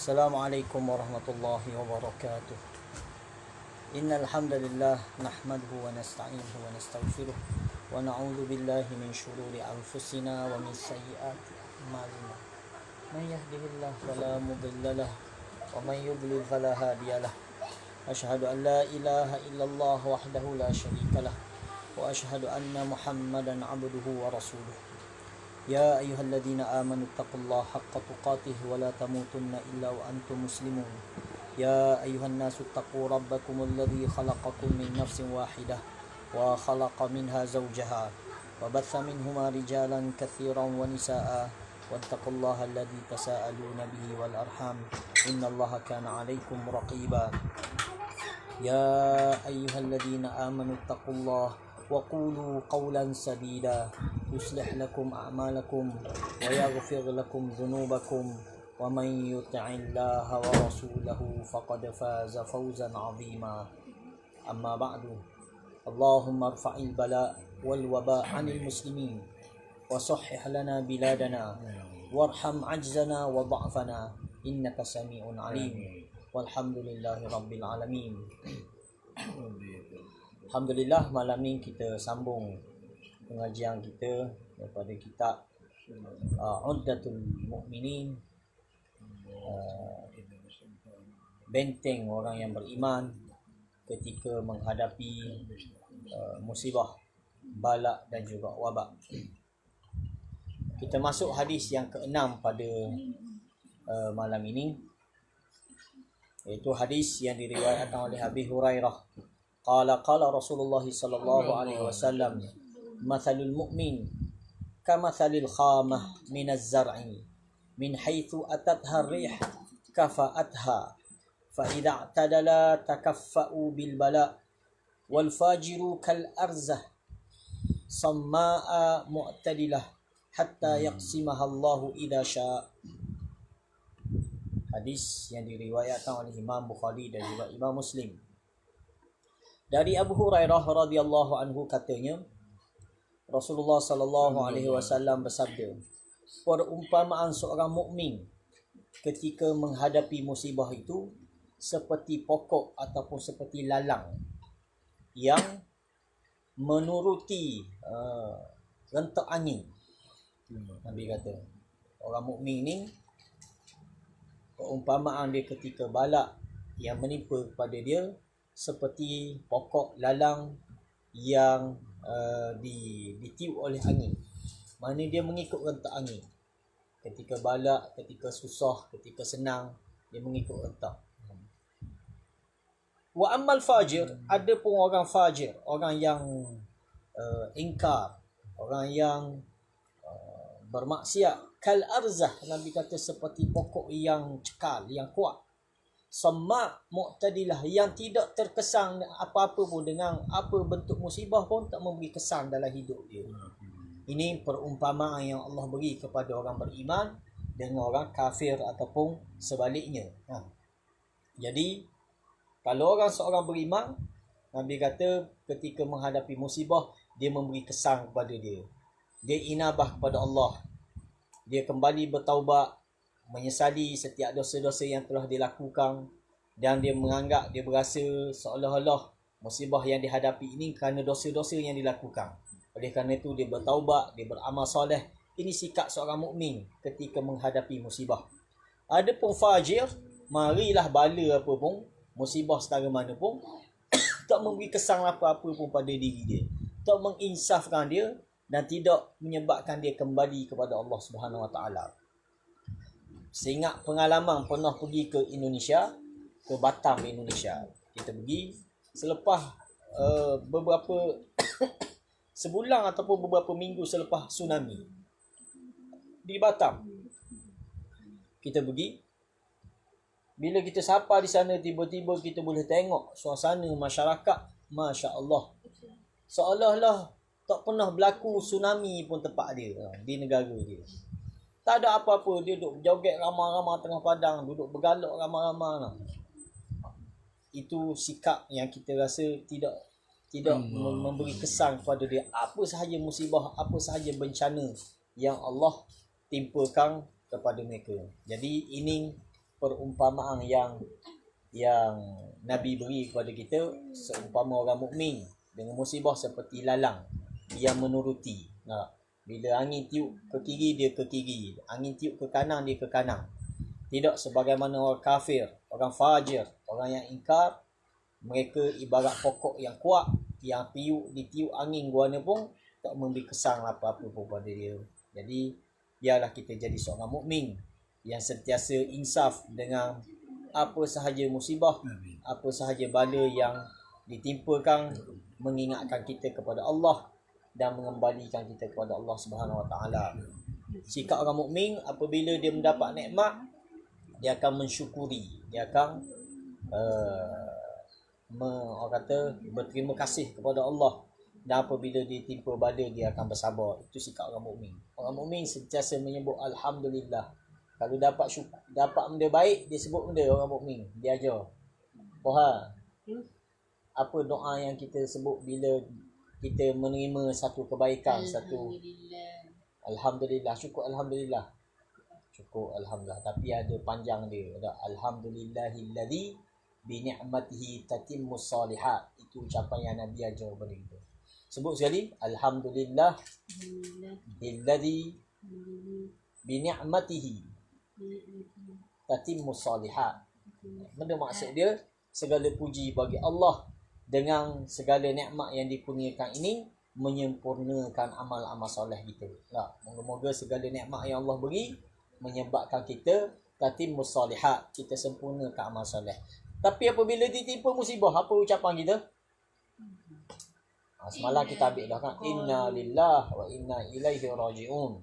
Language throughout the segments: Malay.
Assalamualaikum warahmatullahi wabarakatuh. Innal hamdalillah nahmaduhu wa nasta'inuhu wa nastaghfiruh wa na'udzu billahi min shururi anfusina wa min sayyiati a'malina. May yahdihillahu fala mudilla lahu wa may yudlil fala hadiyalah. Asyhadu an la ilaha illallah wahdahu la syarikalah wa asyhadu anna Muhammadan 'abduhu wa rasuluh. يا أيها الذين آمنوا اتقوا الله حق تقاته ولا تموتن إلا وأنتم مسلمون يا أيها الناس اتقوا ربكم الذي خلقكم من نفس واحدة وخلق منها زوجها وبث منهما رجالا كثيرا ونساء واتقوا الله الذي تساءلون به والأرحام إن الله كان عليكم رقيبا يا أيها الذين آمنوا اتقوا الله وقولوا قولا سديدا يصلح لكم أعمالكم ويغفر لكم ذنوبكم ومن يطع الله ورسوله فقد فاز فوزا عظيما أما بعد اللهم ارفع البلاء والوباء عن المسلمين وصحح لنا بلادنا وارحم عجزنا وضعفنا إنك سميع عليم والحمد لله رب العالمين. Alhamdulillah, malam ni kita sambung pengajian kita daripada kitab Uddatul Mu'minin, benteng orang yang beriman ketika menghadapi musibah, balak dan juga wabak. Kita masuk hadis yang ke-6 pada malam ini, iaitu hadis yang diriwayatkan oleh Abi Hurairah. Qala Rasulullah sallallahu alaihi wasallam, mathalul mu'min kamathalil khamah minaz zar'i min haitsu atatha ar-rih kafa'atha fa idza i'tadala takaffa'u bil bala wal fajiru kal arzah samma'a mu'tadilah hatta yaqsimaha Allahu idza syaa. Hadis yang diriwayatkan oleh Imam Bukhari dan juga Imam Muslim. Dari Abu Hurairah radhiyallahu anhu katanya, Rasulullah sallallahu alaihi wasallam bersabda, perumpamaan seorang mukmin ketika menghadapi musibah itu seperti pokok ataupun seperti lalang yang menuruti rentak angin. Nabi kata, orang mukmin ni perumpamaan dia ketika balak yang menimpa kepada dia seperti pokok lalang yang ditiup oleh angin. Mana dia mengikut rentak angin. Ketika balak, ketika susah, ketika senang, dia mengikut rentak. Wa ammal fajir, ada pun orang fajir, orang yang ingkar, orang yang bermaksiat, kal arzah, Nabi kata seperti pokok yang cekal, yang kuat. Sama' mu'tadilah, yang tidak terkesan apa-apa pun dengan apa bentuk musibah pun tak memberi kesan dalam hidup dia. Ini perumpamaan yang Allah beri kepada orang beriman dengan orang kafir ataupun sebaliknya. Jadi kalau seorang beriman, Nabi kata ketika menghadapi musibah, dia memberi kesan kepada dia. Dia inabah kepada Allah. Dia kembali bertaubat, menyesali setiap dosa-dosa yang telah dilakukan, dan dia menganggap, dia berasa seolah-olah musibah yang dihadapi ini kerana dosa-dosa yang dilakukan. Oleh kerana itu dia bertaubat, dia beramal soleh. Ini sikap seorang mukmin ketika menghadapi musibah. Adapun fajir, marilah bala apa pun, musibah setara mana pun, tak memberi kesan apa-apa pun pada diri dia, tak menginsafkan dia dan tidak menyebabkan dia kembali kepada Allah Subhanahu Wa Taala. Seingat pengalaman pernah pergi ke Indonesia, ke Batam, Indonesia. Kita pergi selepas beberapa sebulan ataupun beberapa minggu selepas tsunami di Batam. Kita pergi. Bila kita sapa di sana, tiba-tiba kita boleh tengok suasana masyarakat, Masya Allah, seolah-olah tak pernah berlaku tsunami pun tempat dia, di negara dia. Tak ada apa-apa, dia duduk joget ramai-ramai tengah padang, duduk bergalak ramai-ramai. Itu sikap yang kita rasa tidak memberi kesan kepada dia. Apa sahaja musibah, apa sahaja bencana yang Allah timpakan kepada mereka. Jadi ini perumpamaan yang Nabi beri kepada kita, seumpama orang mukmin dengan musibah seperti lalang yang menuruti. Bila angin tiup ke kiri, dia ke kiri. Angin tiup ke kanan, dia ke kanan. Tidak sebagaimana orang kafir, orang fajir, orang yang ingkar. Mereka ibarat pokok yang kuat, yang ditiup angin guana pun tak memberi kesan apa-apa pun pada dia. Jadi biarlah kita jadi seorang mukmin yang sentiasa insaf dengan apa sahaja musibah, apa sahaja bala yang ditimpakan, mengingatkan kita kepada Allah dan mengembalikan kita kepada Allah Subhanahu Wa Taala. Sikap orang mukmin apabila dia mendapat nikmat, dia akan mensyukuri, dia akan orang kata berterima kasih kepada Allah, dan apabila ditimpa bala dia akan bersabar. Itu sikap orang mukmin. Orang mukmin sentiasa menyebut alhamdulillah. Kalau dapat benda baik, dia sebut benda orang mukmin. Dia ajar. Faham? Apa doa yang kita sebut bila kita menerima satu kebaikan, satu alhamdulillah, syukur alhamdulillah. Syukur alhamdulillah, tapi ada panjang dia. Ada alhamdulillahillazi bi ni'matihi tatimmus salihat. Itu ucapan yang Nabi ajar kepada kita. Sebut sekali, alhamdulillah billazi bi ni'matihi tatimmus salihat. Benda maksud dia, segala puji bagi Allah dengan segala nikmat yang dikurniakan ini menyempurnakan amal-amal soleh kita. Moga-moga segala nikmat yang Allah beri menyebabkan kita tatimmus salihat, kita sempurnakan amal soleh. Tapi apabila ditimpa musibah, apa ucapan kita? Semalam kita ambil dah kan, inna lillahi wa inna ilaihi raji'un.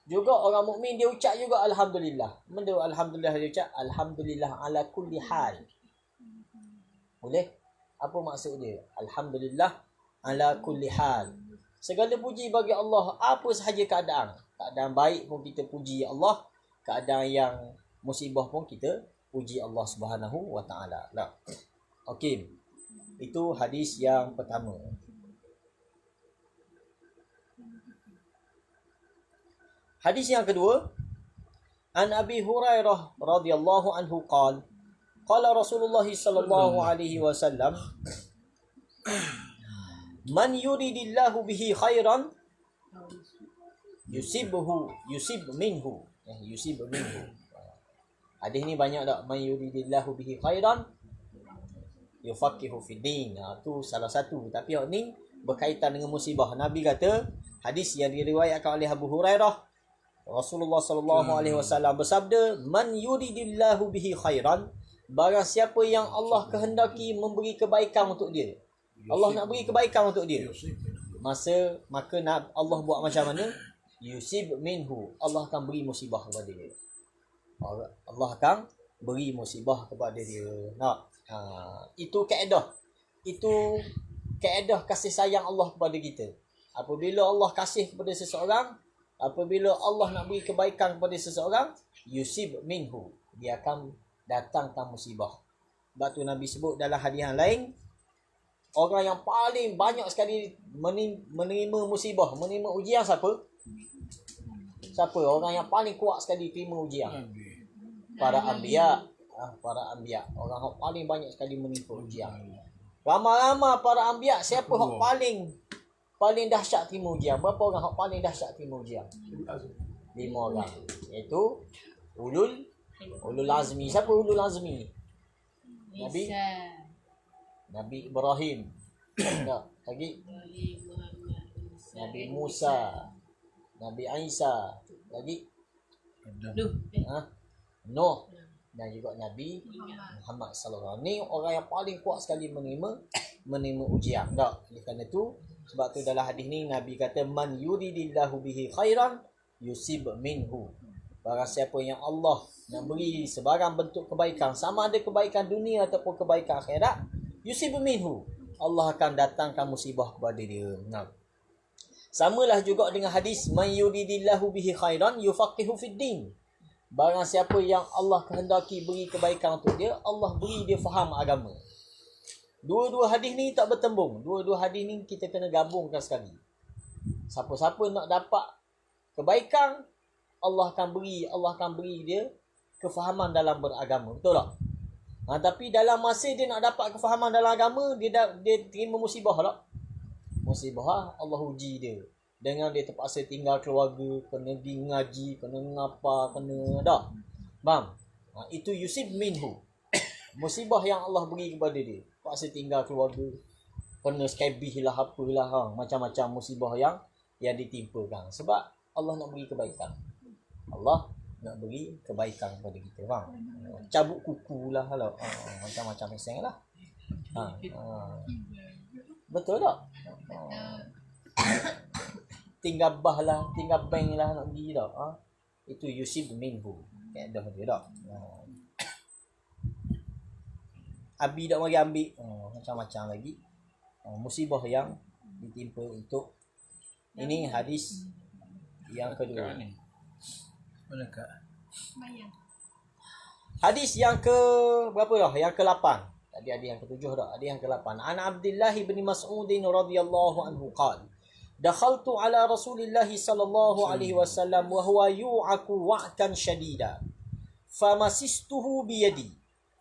Juga orang mukmin dia ucap juga alhamdulillah. Benda alhamdulillah dia ucap alhamdulillah ala kulli hal. Boleh? Apa maksud dia? Alhamdulillah ala kulli hal. Segala puji bagi Allah apa sahaja keadaan. Keadaan baik pun kita puji Allah, keadaan yang musibah pun kita puji Allah Subhanahu Wa Taala. Okey. Itu hadis yang pertama. Hadis yang kedua, an Abi Hurairah radhiyallahu anhu qala qala Rasulullah sallallahu alaihi wasallam man yuridillahu bihi khairan yusib minhu. Hadis ni banyak tak, man yuridillahu bihi khairan yufaqihu fid din. Tu salah satu, tapi yang ni berkaitan dengan musibah. Nabi kata, hadis yang diriwayatkan oleh Abu Hurairah, Rasulullah sallallahu alaihi wasallam bersabda, man yuridillahu bihi khairan, barang siapa yang Allah kehendaki memberi kebaikan untuk dia. Allah nak beri kebaikan untuk dia. Maka Allah buat macam mana? Yusib minhu, Allah akan beri musibah kepada dia. Allah akan beri musibah kepada dia. Itu kaedah. Itu kaedah kasih sayang Allah kepada kita. Apabila Allah kasih kepada seseorang, apabila Allah nak beri kebaikan kepada seseorang, yusib minhu, dia akan datangkan musibah. Sebab tu Nabi sebut dalam hadis yang lain, orang yang paling banyak sekali menerima musibah, menerima ujian siapa? Siapa? Orang yang paling kuat sekali terima ujian. Para anbiya. Para anbiya. Orang yang paling banyak sekali menerima ujian. Ramai-ramai para anbiya, siapa yang paling dahsyat terima ujian? Berapa orang yang paling dahsyat terima ujian? 5 orang. Iaitu ulul azmi. Siapa ulul azmi? Nabi Ibrahim. Lagi Nabi Musa, Nabi Isa, lagi Nuh, dan juga Nabi Muhammad sallallahu alaihi wasallam. Ni orang yang paling kuat sekali menerima ujian. Oleh kerana itu, sebab tu dalam hadis ni Nabi kata, man yuridillahu bihi khairan yusib minhu. Barang siapa yang Allah nak beri sebarang bentuk kebaikan, sama ada kebaikan dunia ataupun kebaikan akhirat, yusib minhu, Allah akan datangkan musibah kepada dia. Samalah juga dengan hadis, man yuridillahu bihi khairan yufaqihu fid din. Barang siapa yang Allah kehendaki beri kebaikan untuk dia, Allah beri dia faham agama. Dua-dua hadis ni tak bertembung. Dua-dua hadis ni kita kena gabungkan sekali. Siapa-siapa nak dapat kebaikan, Allah akan beri dia kefahaman dalam beragama. Betul tak? Tapi dalam masa dia nak dapat kefahaman dalam agama, dia terima musibah tak? Musibah Allah uji dia. Dengan dia terpaksa tinggal keluarga, kena pergi ngaji, kena ngapa, kena tak? Faham? Itu yusib minhu. Musibah yang Allah beri kepada dia. Terpaksa tinggal keluarga, kena skabih lah, apalah, macam-macam musibah yang ditimpakan. Sebab Allah nak beri kebaikan. Allah nak beri kebaikan kepada kita, faham? Cabut kuku lah, macam-macam meseng lah. Betul tak? Tinggal bah lah, tinggal bank lah nak pergi tak? Itu yusib minhu. Kaedah dia tak? Abi tak mari ambil, macam-macam lagi. Musibah yang ditimpa untuk ini hadis yang kedua. Hadis yang ke berapa dah? Yang ke-8. Tadi ada yang ke-7 dah. Ada yang ke-8. An Abdullah bin Mas'ud radhiyallahu anhu qala dakhaltu ala Rasulillah sallallahu alaihi wasallam wa huwa yu'aku wa'kan shadida famasistuhu bi yadi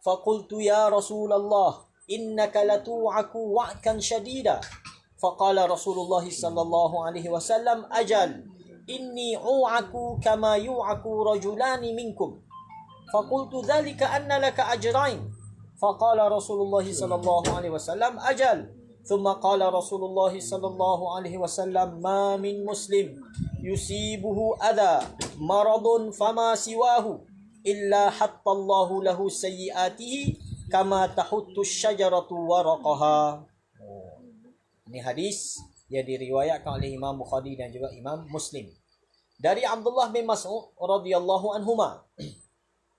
faqultu ya Rasulullah innaka latu'aku wa'kan shadida faqala Rasulullah sallallahu alaihi wasallam ajal inni u'aku kama yu'aku rajulani minkum faqultu dhalika anna laka ajrain faqala Rasulullah sallallahu alaihi wasallam ajal ثم قال رسول الله صلى الله عليه وسلم ما من مسلم يصيبه أذى مرض فما سواه إلا حط الله له سيئاته كما تحط الشجرة ورقها. Ini hadis yang diriwayatkan oleh Imam Bukhari dan juga Imam Muslim. Dari Abdullah bin Mas'ud radhiyallahu anhuma.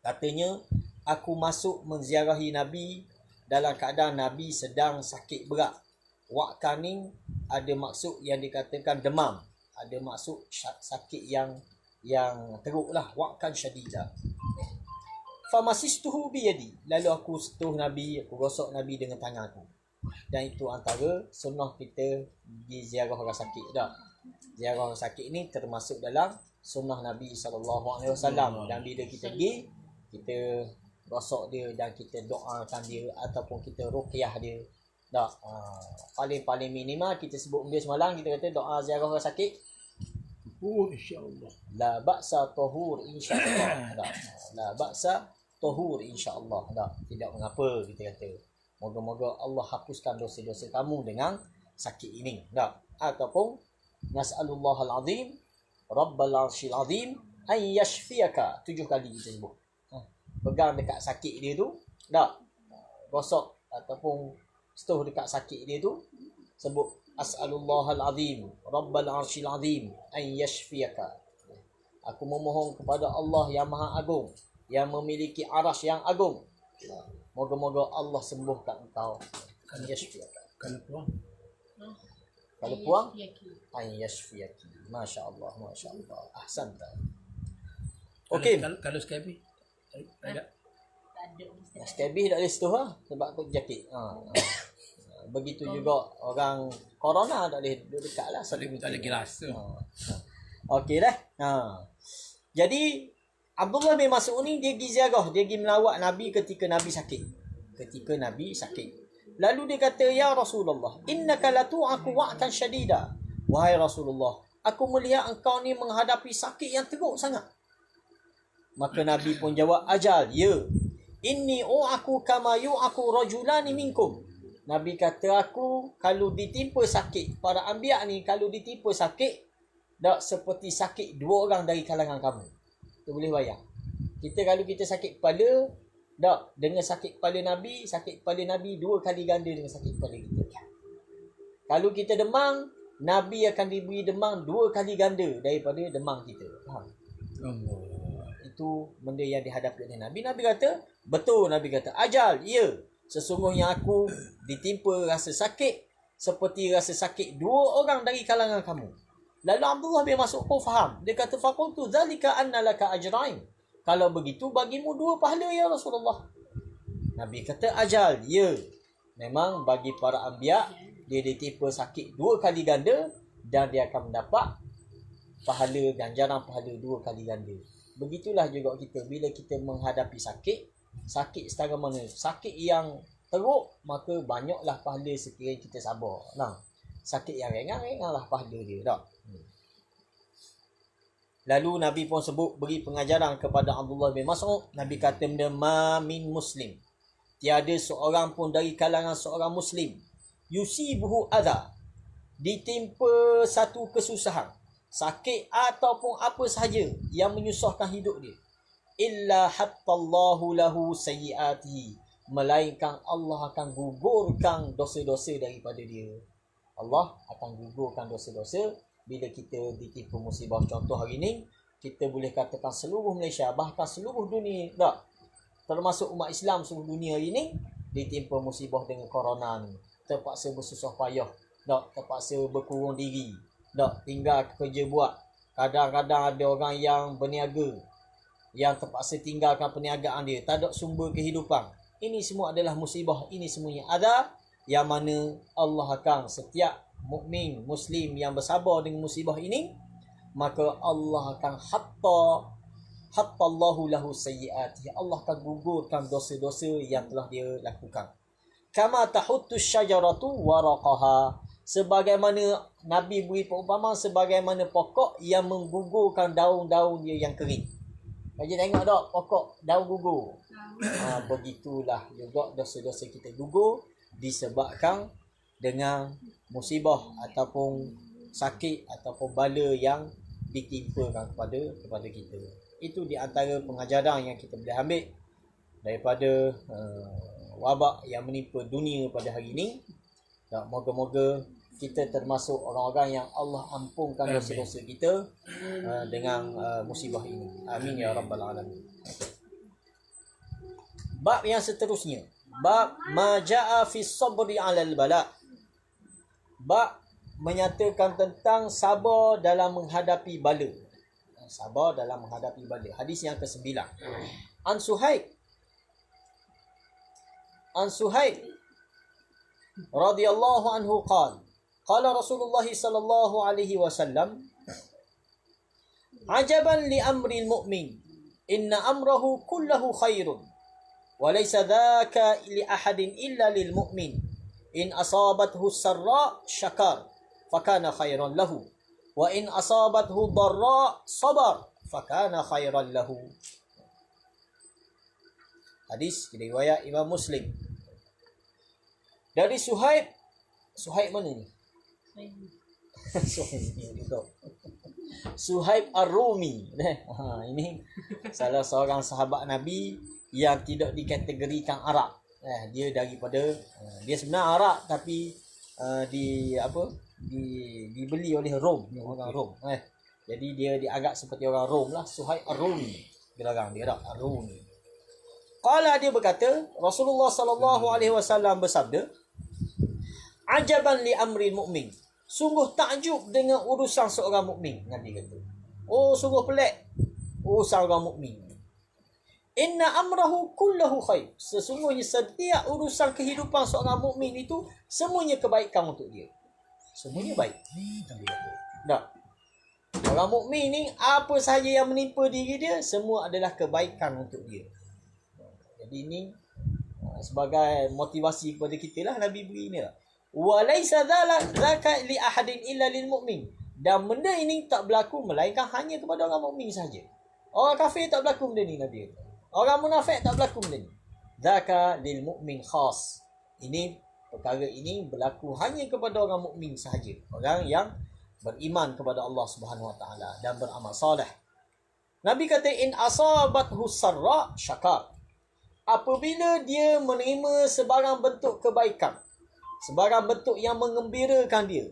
Katanya, aku masuk menziarahi Nabi dalam keadaan Nabi sedang sakit berat. Wa'kan ni ada maksud yang dikatakan demam, ada maksud sakit yang teruk lah. Wa'kan syadida. Famasistuhu biyadi. Lalu aku sentuh Nabi, aku gosok Nabi dengan tangan aku. Dan itu antara sunnah kita pergi ziarah orang sakit dah. Ziarah orang sakit ni termasuk dalam sunnah Nabi SAW. Dan bila kita pergi, kita gosok dia dan kita doakan dia ataupun kita ruqyah dia. Tak, paling minimal kita sebut dia semalam, kita kata doa ziarah orang sakit. InsyaAllah. La ba'sa tahur insyaAllah. La ba'sa tahur insyaAllah. Tidak mengapa kita kata. Moga-moga Allah hapuskan dosa-dosa kamu dengan sakit ini. Ataupun nas'alullahal azim rabbal arshil azim an yashfiyaka. 7 kali kita sebut. Pegang dekat sakit dia tu. Gosok ataupun setuh dekat sakit dia tu, sebut as'alullahal azim rabbal arshil azim an yashfiyaka. Aku memohon kepada Allah yang maha agung, yang memiliki arsy yang agung, moga-moga Allah sembuhkan engkau. An yashfiyaka. Kalau puang an yashfiyaki. Masya-Allah, masya-Allah. Ahsanta. Okey. Kalau sekali ada SKB tak boleh situ lah sebab tu jaket. Begitu juga orang corona tak boleh duduk dekat lah. tak ada rasa. Okey dah. Jadi Abdullah bin Mas'ud ni dia pergi ziarah, dia pergi melawat Nabi ketika Nabi sakit. Lalu dia kata, ya Rasulullah, innaka latu'aku wa'kan syadida. Wahai Rasulullah, aku melihat engkau ni menghadapi sakit yang teruk sangat. Maka Nabi pun jawab, ajal, ya. Inni u'aku kama yu'aku rajulani minkum. Nabi kata, aku kalau ditimpa sakit, para anbiya ni kalau ditimpa sakit, tak seperti sakit 2 orang dari kalangan kamu. Tu boleh bayang. Kita kalau kita sakit kepala, tak, dengan sakit kepala Nabi 2 kali ganda dengan sakit kepala kita. Kalau kita demam, Nabi akan diberi demam 2 kali ganda daripada demam kita. Faham? Itu benda yang dihadapi oleh Nabi. Nabi kata, betul. Nabi kata, ajal, ya. Sesungguhnya aku ditimpa rasa sakit seperti rasa sakit 2 orang dari kalangan kamu. Lalu Abdullah bin Mas'ud pun faham. Dia kata, faqultu dzalika anna laka ajrain. Kalau begitu bagimu 2 pahala ya Rasulullah. Nabi kata, ajal, ya. Memang bagi para anbiya, dia ditimpa sakit 2 kali ganda dan dia akan mendapat pahala, ganjaran pahala 2 kali ganda. Begitulah juga kita bila kita menghadapi sakit, sakit setara mana? Sakit yang teruk, maka banyaklah pahala sekiranya kita sabar. Nah, sakit yang ringan-ringanlah pahala dia dah. Lalu Nabi pun sebut beri pengajaran kepada Abdullah bin Mas'ud. Nabi kata benda ma min muslim. Tiada seorang pun dari kalangan seorang muslim yusibuhu adha, ditimpa satu kesusahan, sakit ataupun apa sahaja yang menyusahkan hidup dia, illa hattallahu lahu sayyiatihi, melainkan Allah akan gugurkan dosa-dosa daripada dia. Allah akan gugurkan dosa-dosa bila kita ditimpa musibah. Contoh hari ni, kita boleh katakan seluruh Malaysia, bahkan seluruh dunia, tak, termasuk umat Islam seluruh dunia ini ditimpa musibah dengan corona ni. Terpaksa bersusah payah, tak, terpaksa berkurung diri, tak, tinggal kerja buat. Kadang-kadang ada orang yang berniaga yang terpaksa tinggalkan perniagaan dia, tak ada sumber kehidupan. Ini semua adalah musibah, ini semuanya ada yang mana Allah akan setiap mukmin muslim yang bersabar dengan musibah ini, maka Allah akan hattallahu lahu sayyiatihi, Allah akan gugurkan dosa-dosa yang telah dia lakukan. Kama tahuttu syajaratu waraqaha, sebagaimana Nabi beri perumpamaan sebagaimana pokok yang menggugurkan daun-daun dia yang kering. Kaji tengok tak pokok daun gugur. Begitulah juga dosa-dosa kita gugur disebabkan dengan musibah ataupun sakit ataupun bala yang ditimpakan kepada kita. Itu di antara pengajaran yang kita boleh ambil daripada wabak yang menimpa dunia pada hari ini. Moga-moga kita termasuk orang-orang yang Allah ampunkan dosa-dosa kita dengan musibah ini. Amin ya rabbal alamin. Bab yang seterusnya, bab ma jaa fi sabri 'alal bala. Bab menyatakan tentang sabar dalam menghadapi bala. Sabar dalam menghadapi bala. Hadis yang ke-9. An Suhaib radhiyallahu anhu qala Rasulullah sallallahu alaihi wasallam, ajaban li amril mu'min, inna amrahu kullahu khairun wa laysa dhaka li ahadin illa lil mu'min, in asabathu sarra syakar fakana khairan lahu wa in asabathu dharra sabar fakana khairan lahu. Hadis riwayat Imam Muslim. Dari Suhaib mana ni? Suhaib Ar-Rumi. Ini salah seorang sahabat Nabi yang tidak dikategorikan Arab. Dia daripada dia sebenarnya Arab tapi dibeli oleh Rom, orang Rom. Jadi dia diagak seperti orang Rom lah. Suhaib Ar-Rumi. Gelarang dia Ar-Rumi. Qala, dia berkata, Rasulullah sallallahu alaihi wasallam bersabda, ajaban li amril mu'min, sungguh takjub dengan urusan seorang mukmin. Nabi kata, oh sungguh pelik urusan orang mukmin. Inna amrahu kullahu khair, sesungguhnya setiap urusan kehidupan seorang mukmin itu semuanya kebaikan untuk dia. Semuanya baik. Nabi kata. Tak. Orang mukmin ni apa sahaja yang menimpa diri dia semua adalah kebaikan untuk dia. Jadi ini sebagai motivasi kepada kita lah Nabi beri ni lah. Wa laisa dzaka li ahadin illa lil mu'min, dan benda ini tak berlaku melainkan hanya kepada orang mukmin saja. Orang kafir tak berlaku benda ni, Nabi kata. Orang munafik tak berlaku benda ni. Dzaka lil mu'min khas. Ini perkara ini berlaku hanya kepada orang mukmin sahaja. Orang yang beriman kepada Allah Subhanahu wa taala dan beramal soleh. Nabi kata in asabathu sarra syakar. Apabila dia menerima sebarang bentuk kebaikan, sebarang bentuk yang mengembirakan dia.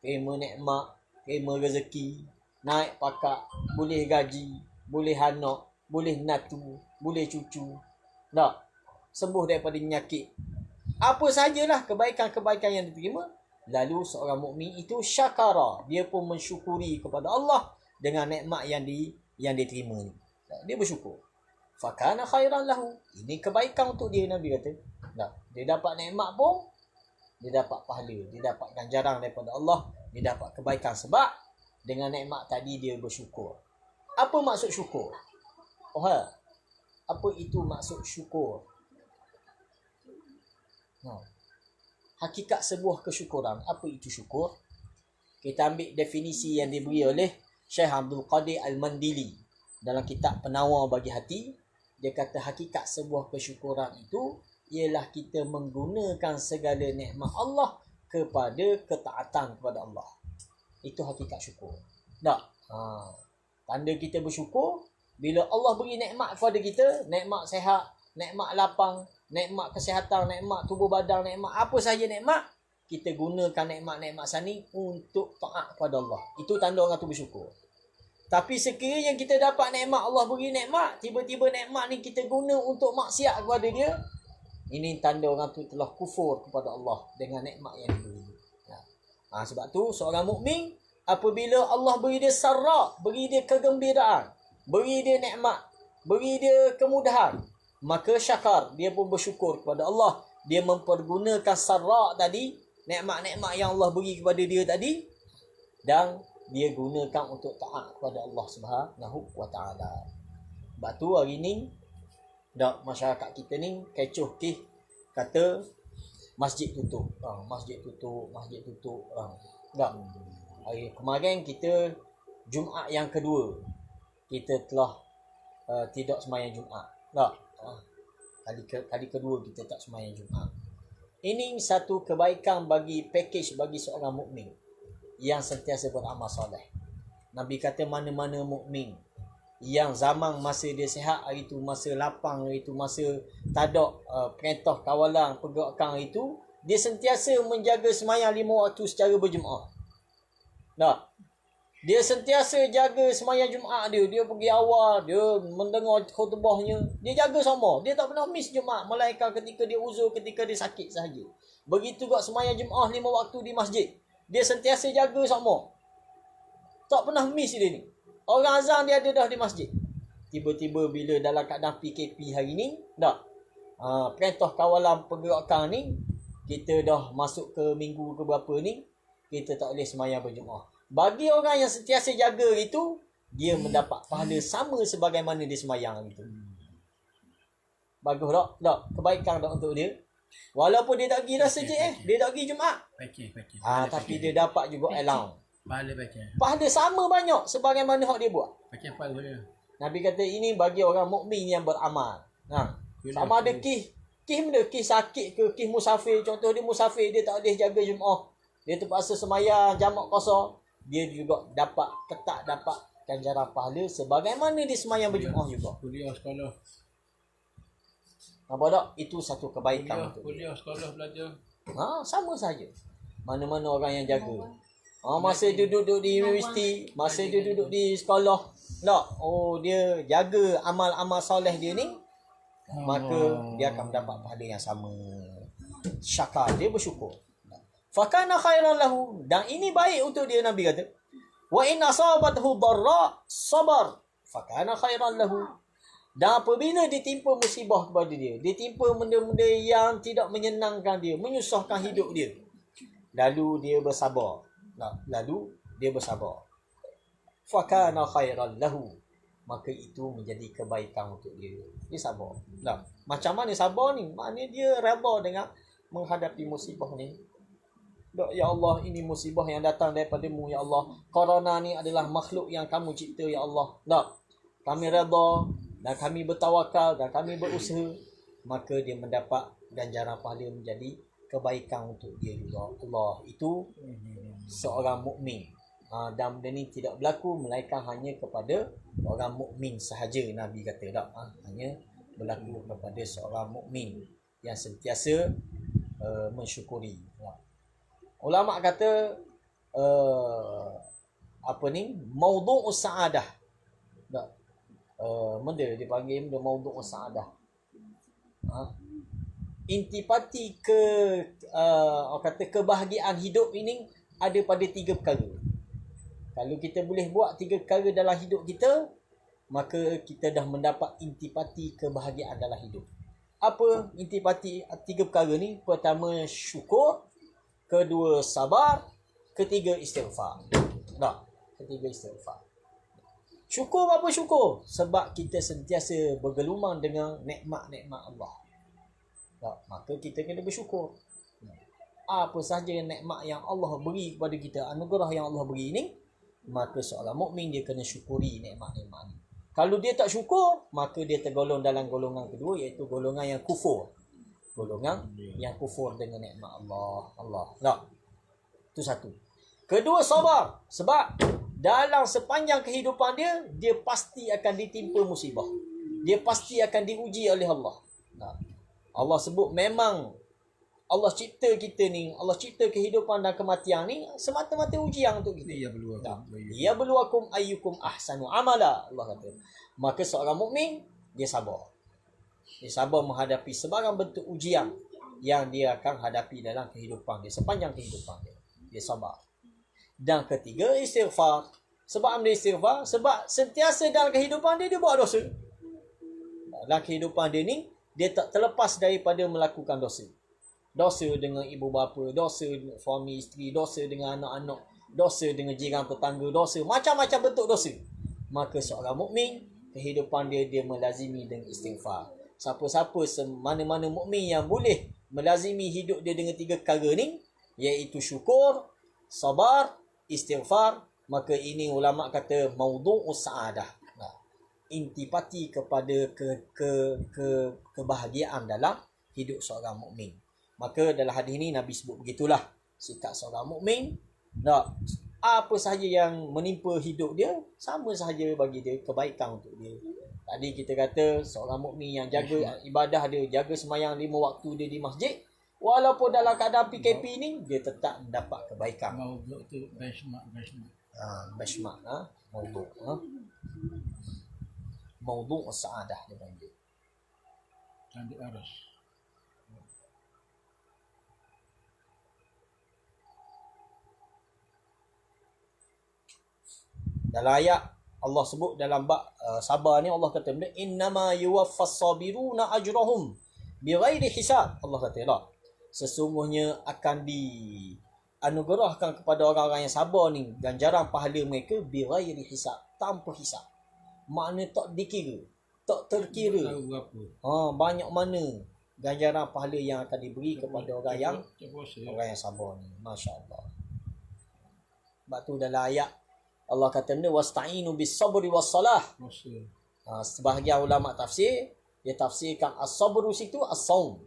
Terima nikmat, terima rezeki, naik pakak, boleh gaji, boleh anak, boleh natu, boleh cucu. Sembuh daripada penyakit. Apa sajalah kebaikan-kebaikan yang diterima. Lalu seorang mukmin itu syakara, dia pun mensyukuri kepada Allah dengan nikmat yang diterima ni. Dia bersyukur. Fakana khairan lahu. Ini kebaikan untuk dia, Nabi kata. Dia dapat nikmat pun, dia dapat pahala, dia dapat ganjaran daripada Allah, dia dapat kebaikan sebab dengan nikmat tadi dia bersyukur. Apa maksud syukur? Apa itu maksud syukur? Hakikat sebuah kesyukuran. Apa itu syukur? Kita ambil definisi yang diberi oleh Syekh Abdul Qadir Al-Mandili dalam kitab Penawar Bagi Hati. Dia kata hakikat sebuah kesyukuran itu ialah kita menggunakan segala nikmat Allah kepada ketaatan kepada Allah. Itu hakikat syukur. Tak? Tanda kita bersyukur bila Allah beri nikmat kepada kita, nikmat sihat, nikmat lapang, nikmat kesihatan, nikmat tubuh badan, nikmat apa sahaja nikmat, kita gunakan nikmat-nikmat sani untuk taat kepada Allah. Itu tanda orang tu bersyukur. Tapi sekiranya kita dapat nikmat, Allah beri nikmat, tiba-tiba nikmat ni kita guna untuk maksiat kepada dia, ini tanda orang tu telah kufur kepada Allah dengan nikmat yang diberi. Sebab tu seorang mukmin apabila Allah beri dia sarra, beri dia kegembiraan, beri dia nikmat, beri dia kemudahan, maka syakar, dia pun bersyukur kepada Allah. Dia mempergunakan sarra tadi, nikmat-nikmat yang Allah beri kepada dia tadi, dan dia gunakan untuk taat kepada Allah Subhanahu wa taala. Sebab tu hari ni masyarakat kita ni kecoh kata masjid tutup. Masjid tutup. Hari kemarin kita Jumaat yang kedua, kita telah tidak sembahyang Jumaat. Kali kedua kita tak sembahyang Jumaat. Ini satu kebaikan bagi package bagi seorang mukmin yang sentiasa beramal soleh. Nabi kata mana-mana mukmin yang zaman masa dia sihat, hari itu masa lapang, hari itu masa tak ada perintah kawalan pergerakan, itu dia sentiasa menjaga sembahyang 5 waktu secara berjemaah. Dia sentiasa jaga sembahyang Jumaat dia. Dia pergi awal, dia mendengar khutbahnya, dia jaga sama. Dia tak pernah miss Jumaat, melainkan ketika dia uzur, ketika dia sakit sahaja. Begitu juga sembahyang Jumaat 5 waktu di masjid, dia sentiasa jaga sama. Tak pernah miss dia ni. Orang azan dia ada dah di masjid. Tiba-tiba bila dalam keadaan PKP hari ni, perintah kawalan pergerakan ni, kita dah masuk ke minggu ke berapa ni, kita tak boleh sembahyang berjemaah. Bagi orang yang sentiasa jaga itu, dia mendapat pahala sama sebagaimana dia sembahyang itu. Bagus tak? Tak? Kebaikan tak untuk dia? Walaupun dia tak pergi dah sejak dia tak pergi Jumaat. Tapi dia dapat juga allowance. Pahala sama banyak sebagaimana hak dia buat. Nabi kata ini bagi orang mukmin yang beramal. Sama ada kisah sakit ke kisah musafir. Contoh dia musafir, dia tak boleh jaga Jumaat, dia terpaksa sembahyang jamak kosong, dia juga dapat ganjaran pahala sebagaimana dia sembahyang berjemaah juga. Kuliah sekolah. Nampak tak? Itu satu kebaikan. Kuliah sekolah belajar. Sama saja. Mana-mana orang yang jaga. Masa dia duduk di universiti, masa dia duduk di sekolah, dia jaga amal-amal soleh dia ni, maka dia akan mendapat pahala yang sama. Syakar, dia bersyukur. Fakana khairan lahu, dan ini baik untuk dia. Nabi kata, wa in asabathu dharra sabar fakana khairan lahu. Dan apabila ditimpa musibah kepada dia, ditimpa benda-benda yang tidak menyenangkan dia, menyusahkan hidup dia, lalu dia bersabar. Fakana khairan lahu, maka itu menjadi kebaikan untuk dia. Dia sabar. Macam mana sabar ni? Maknanya dia redha dengan menghadapi musibah ni. Ya Allah, ini musibah yang datang daripada-Mu, ya Allah. Corona ni adalah makhluk yang Kamu cipta, ya Allah. Kami redha dan kami bertawakal dan kami berusaha, maka dia mendapat ganjaran pahala menjadi kebaikan untuk dia juga. Allah itu seorang mukmin. Dan benda ni tidak berlaku melainkan hanya kepada orang mukmin sahaja. Nabi kata tak, hanya berlaku kepada seorang mukmin yang sentiasa mensyukuri. Ulama kata maudhu'us sa'adah. Benda dipanggil benda maudhu'us sa'adah. Intipati kebahagiaan hidup ini ada pada 3 perkara. Kalau kita boleh buat 3 perkara dalam hidup kita, maka kita dah mendapat intipati kebahagiaan dalam hidup. Apa intipati 3 perkara ni? Pertama, syukur. Kedua, sabar. Ketiga, istighfar. Ketiga, istighfar. Syukur apa syukur? Sebab kita sentiasa bergelumang dengan nikmat-nikmat Allah. Tak, maka kita kena bersyukur. Apa sahaja nikmat yang Allah beri kepada kita, anugerah yang Allah beri ini, maka seorang mukmin dia kena syukuri nikmat-nikmat ini. Kalau dia tak syukur, maka dia tergolong dalam golongan kedua, iaitu golongan yang kufur. Golongan yang kufur dengan nikmat Allah. Tak? Itu satu. Kedua, sabar. Sebab dalam sepanjang kehidupan dia, dia pasti akan ditimpa musibah. Dia pasti akan diuji oleh Allah. Tak? Allah sebut memang Allah cipta kita ni, Allah cipta kehidupan dan kematian ni semata-mata ujian untuk kita. Ya beluakum ayyukum ahsanu amala, Allah kata. Maka seorang mukmin dia sabar. Dia sabar menghadapi sebarang bentuk ujian yang dia akan hadapi dalam kehidupan dia, sepanjang kehidupan dia. Dia sabar. Dan ketiga, istighfar. Sebab ambil istighfar, sebab sentiasa dalam kehidupan dia buat dosa. Dalam kehidupan dia ni, dia tak terlepas daripada melakukan dosa. Dosa dengan ibu bapa, dosa dengan suami isteri, dosa dengan anak-anak, dosa dengan jiran tetangga, dosa, macam-macam bentuk dosa. Maka seorang mukmin, kehidupan dia melazimi dengan istighfar. Siapa-siapa mana-mana mukmin yang boleh melazimi hidup dia dengan 3 perkara ni, iaitu syukur, sabar, istighfar, maka ini ulama kata maudhu'us sa'adah. Intipati kepada kebahagiaan dalam hidup seorang mukmin. Maka dalam hadis ini Nabi sebut begitulah sikap seorang mukmin. Apa sahaja yang menimpa hidup dia, sama sahaja bagi dia kebaikan untuk dia. Tadi kita kata seorang mukmin yang jaga ibadah dia, jaga sembahyang 5 waktu dia di masjid, walaupun dalam keadaan PKP ni, dia tetap mendapat kebaikan. Maudhu' tu benchmark. Benchmark. Maudhu'. Maudhu' sa'adah dia panggil. Tanduk arus. Dalam ayat Allah sebut dalam bab sabar ni, Allah kata innama yuwaffas sabiruna ajrahum bighairi hisab. Allah kata lah, sesungguhnya akan dianugerahkan kepada orang-orang yang sabar ni ganjaran pahala mereka bighairi hisab, tanpa hisab. Makna tak dikira, tak terkira. Banyak mana ganjaran pahala yang akan diberi kepada orang yang sabar ni. Masya-Allah. Sebab tu dalam ayat Allah kata wasta'inu bis sabri was salah. Sebahagian ulama tafsir, dia tafsirkan as-sabru situ as-saum.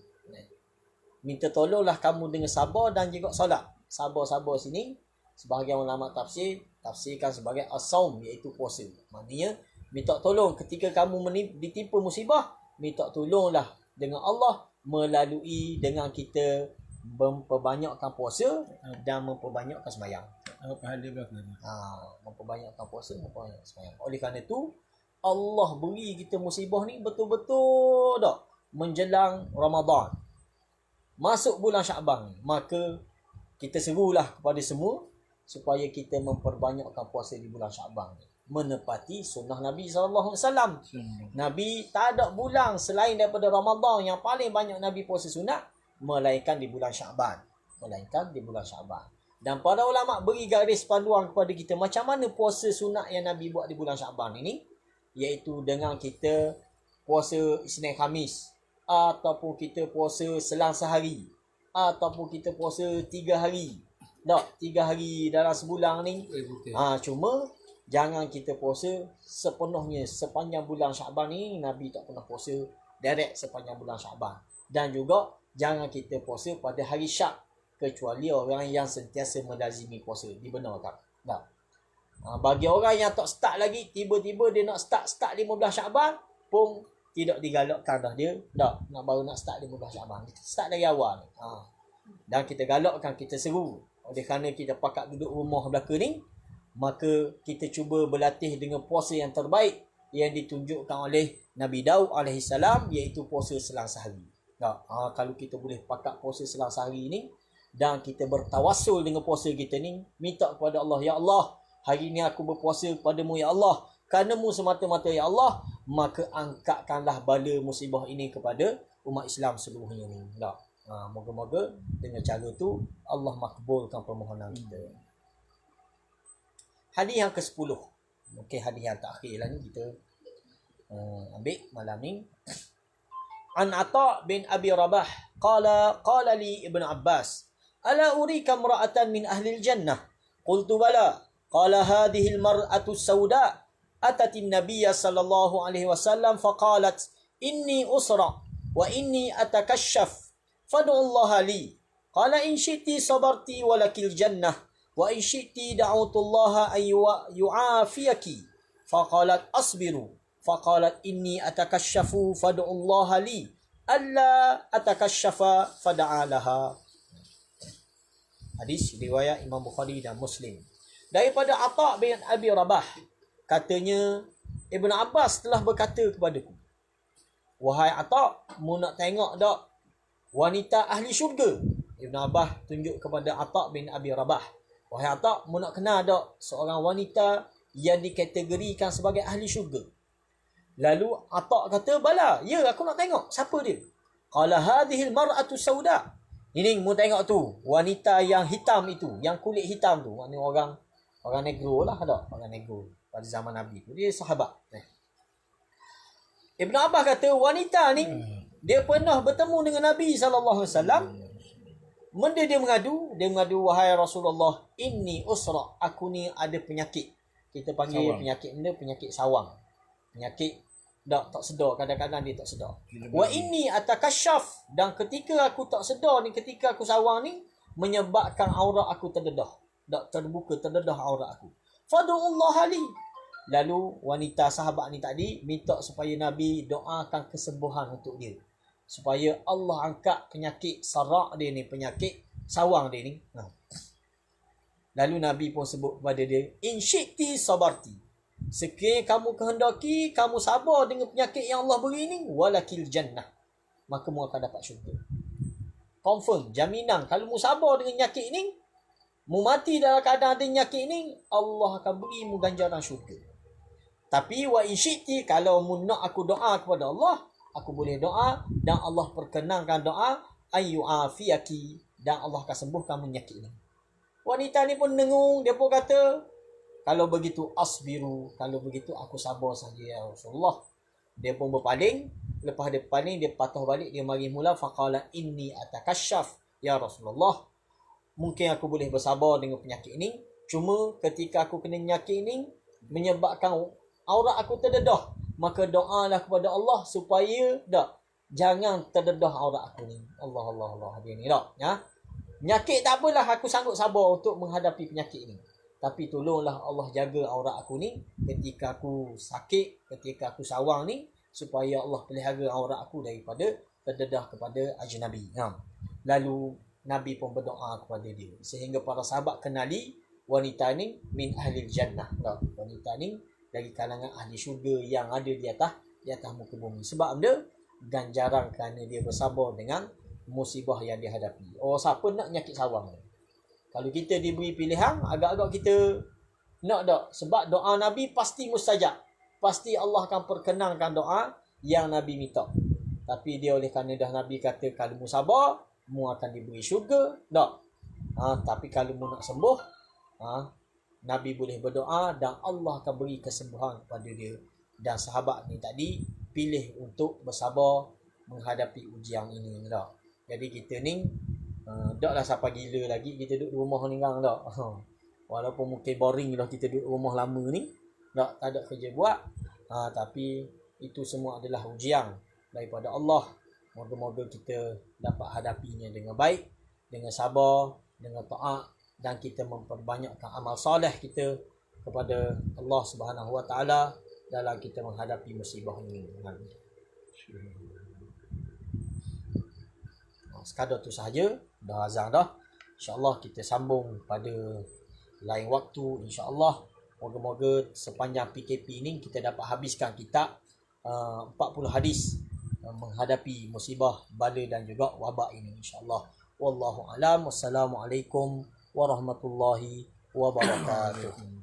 Minta tolonglah kamu dengan sabar dan juga solat. Sabar-sabar sini sebahagian ulama tafsirkan sebagai as-saum, iaitu puasa. Maknanya minta tolong ketika kamu ditimpa musibah, minta tolonglah dengan Allah melalui dengan kita memperbanyakkan puasa dan memperbanyakkan sembahyang. Pahala belakang. Memperbanyakkan puasa, memperbanyakkan sembahyang. Oleh kerana itu, Allah beri kita musibah ni betul-betul dah menjelang Ramadan. Masuk bulan Syaban, maka kita serulah kepada semua supaya kita memperbanyakkan puasa di bulan Syaban ni. Menepati sunnah Nabi SAW. Nabi tak ada bulan selain daripada Ramadan yang paling banyak Nabi puasa sunat, melainkan di bulan Syaban. Dan para ulama beri garis panduan kepada kita macam mana puasa sunat yang Nabi buat di bulan Syaban ini, iaitu dengan kita puasa Isnin Khamis, ataupun kita puasa selang sehari, ataupun kita puasa 3 hari. 3 hari dalam sebulan ni. Cuma jangan kita puasa sepenuhnya sepanjang bulan Syaban ni. Nabi tak pernah puasa direct sepanjang bulan Syaban. Dan juga jangan kita puasa pada hari Syak, kecuali orang yang sentiasa melazimi puasa, dibenarkan. Bagi orang yang tak start lagi, tiba-tiba dia nak start 15 Syaban pun tidak digalakkan dah dia. Nak baru nak start 15 Syaban. Kita start dari awal. Dan kita galakkan, kita seru. Oleh kerana kita pakat duduk rumah belaka ni, maka kita cuba berlatih dengan puasa yang terbaik yang ditunjukkan oleh Nabi Daud AS, iaitu puasa selang sehari. Kalau kita boleh pakat puasa selang sehari ni, dan kita bertawassul dengan puasa kita ni, minta kepada Allah, ya Allah, hari ni aku berpuasa kepadamu ya Allah, karenamu semata-mata ya Allah, maka angkatkanlah bala musibah ini kepada umat Islam seluruhnya ni. Moga-moga dengan cara tu Allah makbulkan permohonan kita. Hadis yang ke-10. Mungkin hadis yang terakhir lah ni kita ambil malam ni. An Ata bin Abi Rabah qala li Ibn Abbas, ala urika imra'atan min ahli al-jannah? Qultu bala. Qala hadhihi al-mar'atu as-sauda atat an-nabiy sallallahu alaihi wasallam faqalat inni usra wa inni atakashaf fad'u Allah li. Qala in syi'ti sabarti wa lakil jannah wa in syi'ti da'utu Allah an yu'afiyaki. Faqalat asbiru. Faqalat inni atakashafu fad'u Allah li alla atakashafa fad'a laha. Hadis riwayat Imam Bukhari dan Muslim. Daripada Ata bin Abi Rabah, katanya Ibn Abbas telah berkata kepadaku, wahai Ata, mu nak tengok tak wanita ahli syurga? Ibn Abbas tunjuk kepada Ata bin Abi Rabah, wahai Ata, mu nak kenal tak seorang wanita yang dikategorikan sebagai ahli syurga? Lalu Ata kata, bala, ya aku nak tengok. Siapa dia? Qala hadhil mar'atu sauda. Ini mu tengok tu, wanita yang hitam itu, yang kulit hitam tu. Maknanya orang negro lah, ada orang negro pada zaman Nabi tu. Dia sahabat. Ibn Abbas kata, wanita ni dia pernah bertemu dengan Nabi SAW. Benda dia mengadu, wahai Rasulullah, inni usra, aku ni ada penyakit. Kita panggil sawang. Penyakit benda, penyakit sawang. Penyakit tak sedar, kadang-kadang dia tak sedar. Wa inni atakashaf, dan ketika aku tak sedar ni, ketika aku sawang ni, menyebabkan aurat aku terdedah. Tak terbuka, terdedah aurat aku. Fad'ullah li. Lalu wanita sahabat ni tadi minta supaya Nabi doakan kesembuhan untuk dia. Supaya Allah angkat penyakit sarak dia ni, penyakit sawang dia ni. Lalu Nabi pun sebut kepada dia, in syi'ti sabarti. Sekiranya kamu kehendaki, kamu sabar dengan penyakit yang Allah beri ni, walakil jannah, maka mu akan dapat syurga. Confirm, jaminan, kalau mu sabar dengan penyakit ni, mu mati dalam keadaan ada penyakit ni, Allah akan beri mu ganjaran syurga. Tapi wa in syi'ti, kalau mu nak aku doa kepada Allah, aku boleh doa, dan Allah perkenankan doa, ayyu'afiyaki, dan Allah akan sembuhkan penyakit ni. Wanita ni pun dengung, dia pun kata, kalau begitu asbiru, kalau begitu aku sabar saja ya Rasulullah. Dia pun berpaling, lepas dia berpaling, dia patah balik, dia mari mula, faqala inni atakashaf ya Rasulullah. Mungkin aku boleh bersabar dengan penyakit ini, cuma ketika aku kena penyakit ini menyebabkan aurat aku terdedah, maka doalah kepada Allah supaya jangan terdedah aurat aku ni. Allah dia ni tak ya. Penyakit tak apalah, aku sanggup sabar untuk menghadapi penyakit ini. Tapi tolonglah Allah jaga aurat aku ni ketika aku sakit, ketika aku sawang ni, supaya Allah pelihara aurat aku daripada terdedah kepada ajnabi. Lalu Nabi pun berdoa kepada dia, sehingga para sahabat kenali wanita ni min ahli jannah. Wanita ni dari kalangan ahli syurga yang ada di atas muka bumi. Sebab dia ganjaran kerana dia bersabar dengan musibah yang dihadapi. Siapa nak penyakit sawang ni? Kalau kita diberi pilihan, agak-agak kita nak tak? Sebab doa Nabi pasti mustajab. Pasti Allah akan perkenankan doa yang Nabi minta. Tapi dia oleh kerana dah Nabi kata, kalau mu sabar, mu akan diberi syurga. Tak? Tapi kalau mu nak sembuh, Nabi boleh berdoa dan Allah akan beri kesembuhan kepada dia. Dan sahabat ni tadi pilih untuk bersabar menghadapi ujian ini. Tak? Jadi kita ni taklah sampai gila lagi kita duduk rumah ni kan tak. Walaupun mungkin boring lah kita duduk rumah lama ni, tak ada kerja buat. Tapi itu semua adalah ujian daripada Allah. Moga-moga kita dapat hadapinya dengan baik, dengan sabar, dengan taat, dan kita memperbanyakkan amal soleh kita kepada Allah Subhanahu Wa Taala dalam kita menghadapi musibah ini. Sekadar tu sahaja, dah azan dah. InsyaAllah kita sambung pada lain waktu. InsyaAllah moga-moga sepanjang PKP ni kita dapat habiskan kitab 40 hadis menghadapi musibah, bala dan juga wabak ini insyaAllah. Wallahu alam. Wassalamualaikum warahmatullahi wabarakatuh.